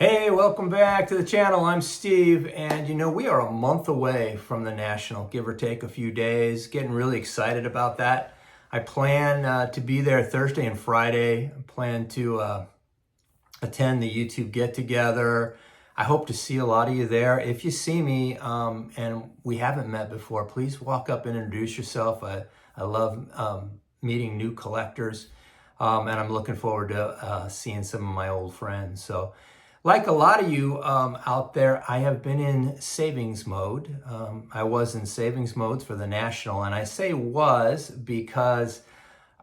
Hey, welcome back to the channel. I'm Steve, and we are a month away from the National, give or take a few days. Getting really excited about that. I plan to be there Thursday and Friday. I plan to attend the YouTube get-together. I hope to see a lot of you there. If you see me and we haven't met before, please walk up and introduce yourself. I love meeting new collectors, and I'm looking forward to seeing some of my old friends. So, like a lot of you out there, I have been in savings mode. I was in savings mode for the National, and I say was because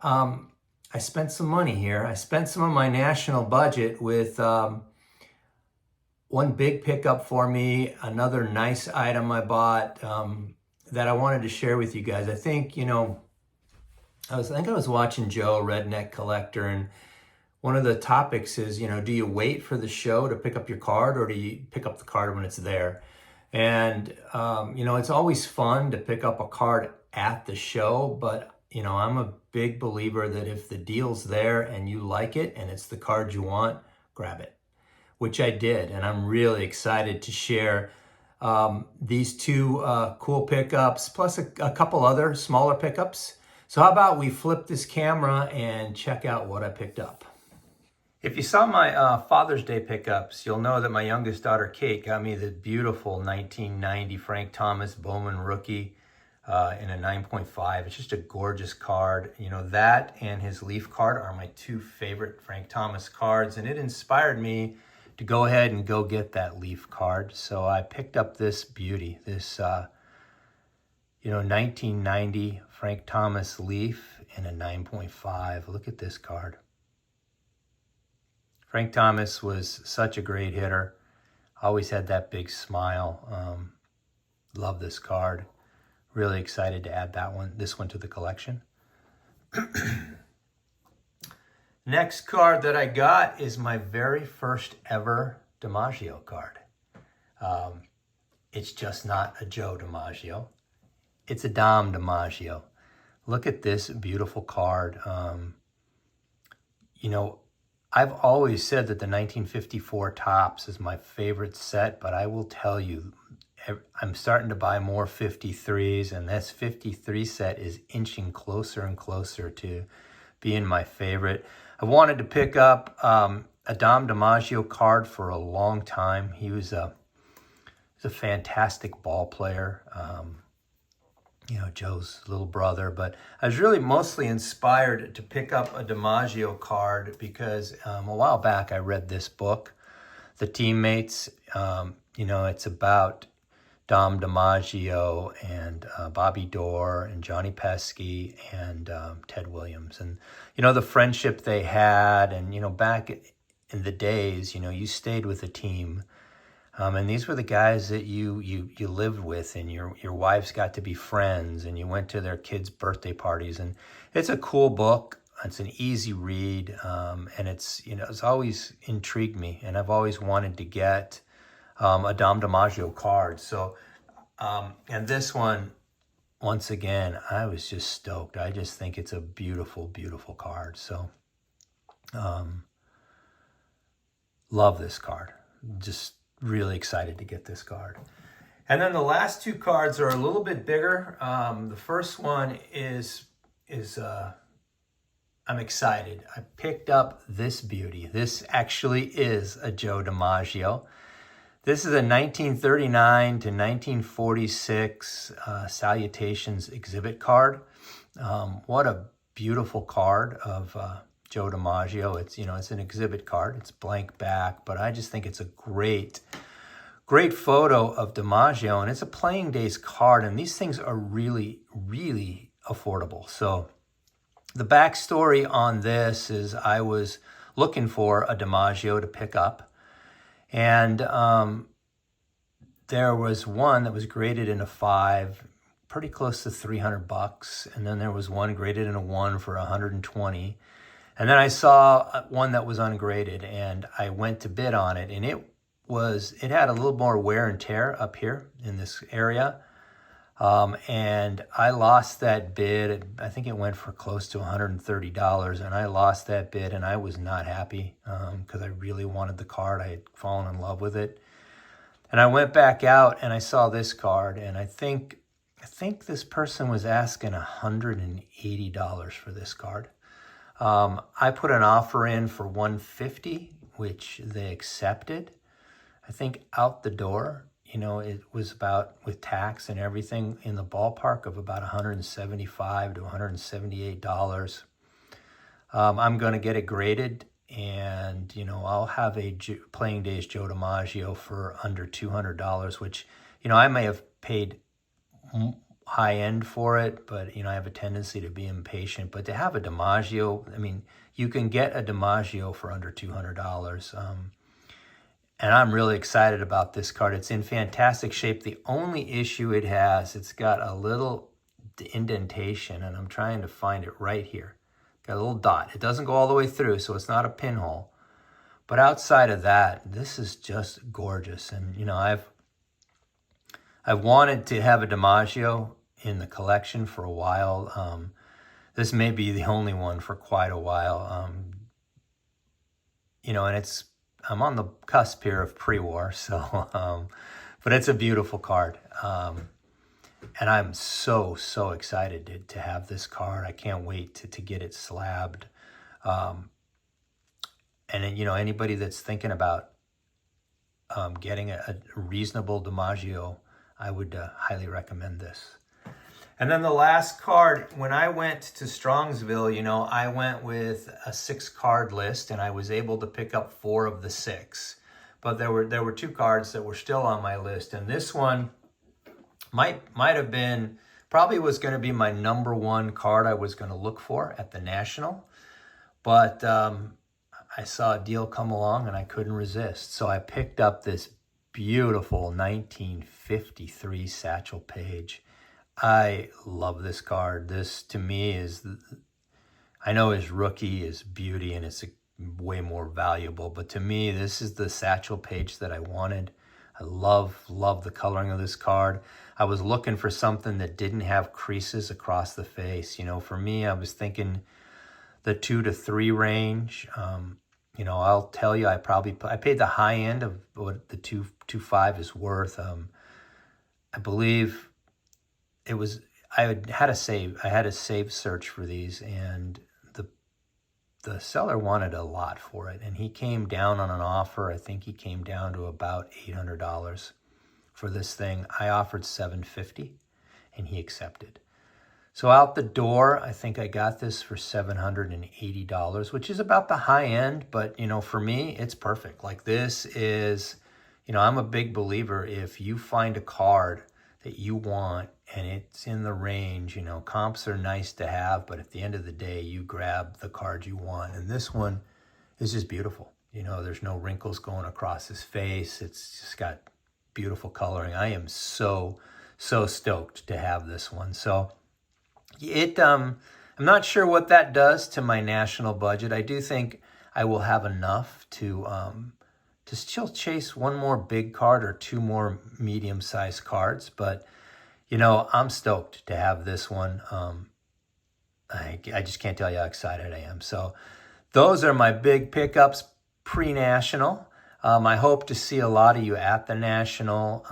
I spent some money here. I spent some of my National budget with one big pickup for me, another nice item I bought that I wanted to share with you guys. I think, I was watching Joe, Redneck Collector, and one of the topics is, do you wait for the show to pick up your card, or do you pick up the card when it's there? And, it's always fun to pick up a card at the show, but, I'm a big believer that if the deal's there and you like it and it's the card you want, grab it, which I did. And I'm really excited to share these two cool pickups, plus a couple other smaller pickups. So how about we flip this camera and check out what I picked up. If you saw my Father's Day pickups, you'll know that my youngest daughter, Kate, got me the beautiful 1990 Frank Thomas Bowman rookie in a 9.5. It's just a gorgeous card. That and his Leaf card are my two favorite Frank Thomas cards, and it inspired me to go ahead and go get that Leaf card. So I picked up this beauty, this 1990 Frank Thomas Leaf in a 9.5. Look at this card. Frank Thomas was such a great hitter. Always had that big smile. Love this card. Really excited to add this one to the collection. Next card that I got is my very first ever Deaggio card. It's just not a Joe Deaggio. It's a Dom Deaggio. Look at this beautiful card. I've always said that the 1954 Topps is my favorite set, but I will tell you, I'm starting to buy more 53s, and this 53 set is inching closer and closer to being my favorite. I wanted to pick up a Dom Deaggio card for a long time. He was a fantastic ball player. Joe's little brother, but I was really mostly inspired to pick up a Deaggio card because a while back I read this book, The Teammates. It's about Dom Deaggio and Bobby Doerr and Johnny Pesky and Ted Williams, and the friendship they had, and back in the days, you stayed with a team. And these were the guys that you lived with, and your wives got to be friends, and you went to their kids' birthday parties. And it's a cool book. It's an easy read, and it's always intrigued me, and I've always wanted to get a Dom Deaggio card. So, and this one, once again, I was just stoked. I just think it's a beautiful, beautiful card. So, love this card. Just really excited to get this card. And then the last two cards are a little bit bigger. The first one is I'm excited. I picked up this beauty. This actually is a Joe Deaggio. This is a 1939 to 1946 Salutations exhibit card. What a beautiful card of Joe Deaggio. It's an exhibit card. It's blank back, but I just think it's a great photo of Deaggio, and it's a playing days card, and these things are really, really affordable. So the backstory on this is I was looking for a Deaggio to pick up, and there was one that was graded in a 5, pretty close to $300, and then there was one graded in a 1 for $120. And then I saw one that was ungraded, and I went to bid on it, and it had a little more wear and tear up here in this area. And I lost that bid. I think it went for close to $130, and I lost that bid, and I was not happy because I really wanted the card. I had fallen in love with it. And I went back out and I saw this card, and I think this person was asking $180 for this card. I put an offer in for $150, which they accepted. I think out the door, you know, it was about, with tax and everything, in the ballpark of about $175 to $178. I'm going to get it graded, and, you know, I'll have a Playing Days Joe DiMaggio for under $200, which, you know, I may have paid high end for it, but, you know, I have a tendency to be impatient. But to have a DiMaggio, I mean, you can get a DiMaggio for under $200. And I'm really excited about this card. It's in fantastic shape. The only issue it has, it's got a little indentation, and I'm trying to find it right here. Got a little dot. It doesn't go all the way through, so it's not a pinhole. But outside of that, this is just gorgeous. And, you know, I've wanted to have a DiMaggio in the collection for a while. This may be the only one for quite a while. You know, and I'm on the cusp here of pre-war, so, but it's a beautiful card. And I'm so excited to have this card. I can't wait to get it slabbed. And then, you know, anybody that's thinking about getting a reasonable DiMaggio, I would highly recommend this. And then the last card, when I went to Strongsville, you know, I went with a 6-card list, and I was able to pick up 4 of the 6. But there were 2 cards that were still on my list, and this one might have been, probably was going to be my #1 card I was going to look for at the National. But I saw a deal come along, and I couldn't resist. So I picked up this beautiful 1953 Satchel Page. I love this card. This, to me, is, I know his rookie is beauty and it's way more valuable, but to me, this is the Satchel Page that I wanted. I love the coloring of this card. I was looking for something that didn't have creases across the face. You know, for me, I was thinking the 2 to 3 range. You know, I'll tell you, I paid the high end of what the 2.5 is worth. I believe it was, I had a save search for these, and the seller wanted a lot for it, and he came down on an offer. I think he came down to about $800 for this thing. I offered $750, and he accepted. So out the door, I think I got this for $780, which is about the high end, but, you know, for me, it's perfect. Like, this is, you know, I'm a big believer, if you find a card that you want and it's in the range, you know, comps are nice to have, but at the end of the day, you grab the card you want. And this one is just beautiful. You know, there's no wrinkles going across his face. It's just got beautiful coloring. I am so stoked to have this one. So I'm not sure what that does to my National budget. I do think I will have enough to still chase one more big card or 2 more medium-sized cards. But, you know, I'm stoked to have this one. I just can't tell you how excited I am. So those are my big pickups pre-National. I hope to see a lot of you at the National.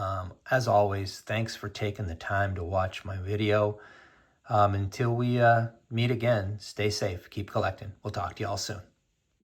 As always, thanks for taking the time to watch my video. Until we meet again, stay safe, keep collecting. We'll talk to you all soon.